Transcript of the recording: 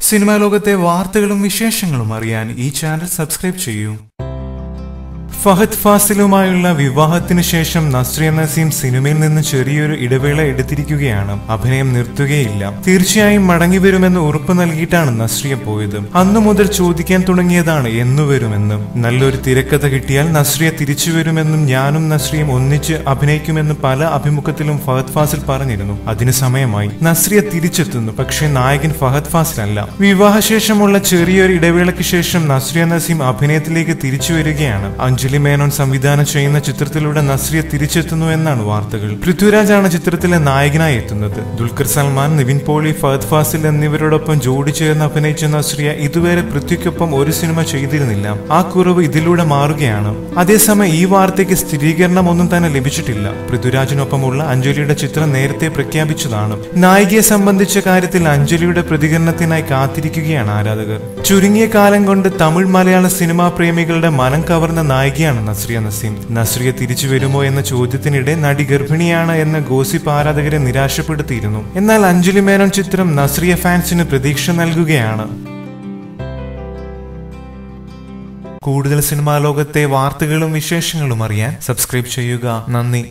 Cinema ലോകത്തെ വാർത്തകളും വിശേഷങ്ങളും അറിയാൻ ഈ ചാനൽ സബ്സ്ക്രൈബ് ചെയ്യൂ. ഫഹദ് ഫാസിലുമായുള്ള വിവാഹത്തിന് ശേഷം നസ്രിയ നസീം സിനിമയിൽ നിന്ന് ചെറിയൊരു ഇടവേള എടുത്തിരിക്കുകയാണ്. അഭിനയം നിർത്തുകയില്ല, തീർച്ചയായും മടങ്ങി വരുമെന്ന് ഉറപ്പ് നൽകിയിട്ടാണ് നസ്രിയ പോയത്. അന്നു മുതൽ ചോദിക്കാൻ തുടങ്ങിയതാണ് എന്നു വരുമെന്ന്. നല്ലൊരു തിരക്കഥ കിട്ടിയാൽ നസ്രിയ തിരിച്ചു വരുമെന്നും ഞാനും നസ്രിയയും ഒന്നിച്ച് അഭിനയിക്കുമെന്ന് പല അഭിമുഖത്തിലും ഫഹദ് ഫാസിൽ പറഞ്ഞിരുന്നു. അതിന് സമയമായി. നസ്രിയ തിരിച്ചെത്തുന്നു, പക്ഷേ നായകൻ ഫഹദ് ഫാസിലല്ല. വിവാഹശേഷമുള്ള ചെറിയൊരു ഇടവേളയ്ക്ക് ശേഷം നസ്രിയ നസീം അഭിനയത്തിലേക്ക് തിരിച്ചു വരികയാണ്. അഞ്ജലി മേനോൻ സംവിധാനം ചെയ്യുന്ന ചിത്രത്തിലൂടെ നസ്രിയ തിരിച്ചെത്തുന്നു എന്നാണ് വാർത്തകൾ. പൃഥ്വിരാജ് ആണ് ചിത്രത്തിലെ നായകനായി എത്തുന്നത്. ദുൽഖർ സൽമാൻ, നിവിൻ പോളി, ഫഹദ് ഫാസിൽ എന്നിവരോടൊപ്പം ജോഡി ചേർന്ന് അഭിനയിച്ച നസ്രിയ ഇതുവരെ പൃഥ്വിക്കൊപ്പം ഒരു സിനിമ ചെയ്തിരുന്നില്ല. ആ കുറവ് ഇതിലൂടെ മാറുകയാണ്. അതേസമയം ഈ വാർത്തയ്ക്ക് സ്ഥിരീകരണം ഒന്നും തന്നെ ലഭിച്ചിട്ടില്ല. പൃഥ്വിരാജിനൊപ്പമുള്ള അഞ്ജലിയുടെ ചിത്രം നേരത്തെ പ്രഖ്യാപിച്ചതാണ്. നായികയെ സംബന്ധിച്ച കാര്യത്തിൽ അഞ്ജലിയുടെ പ്രതികരണത്തിനായി കാത്തിരിക്കുകയാണ് ആരാധകർ. ചുരുങ്ങിയ കാലം കൊണ്ട് തമിഴ് മലയാള സിനിമാ പ്രേമികളുടെ മനം കവർന്ന നായികയാണ് നസ്രിയ നസീം. നസ്രിയ തിരിച്ചു വരുമോ എന്ന ചോദ്യത്തിനിടെ നടി ഗർഭിണിയാണ് എന്ന ഗോസിപ്പ് ആരാധകരെ നിരാശപ്പെടുത്തിയിരുന്നു. എന്നാൽ അഞ്ജലി മേനോൻ ചിത്രം നസ്രിയ ഫാൻസിന് പ്രതീക്ഷ നൽകുകയാണ്. കൂടുതൽ സിനിമാ ലോകത്തെ വാർത്തകളും വിശേഷങ്ങളും അറിയാൻ സബ്സ്ക്രൈബ് ചെയ്യുക. നന്ദി.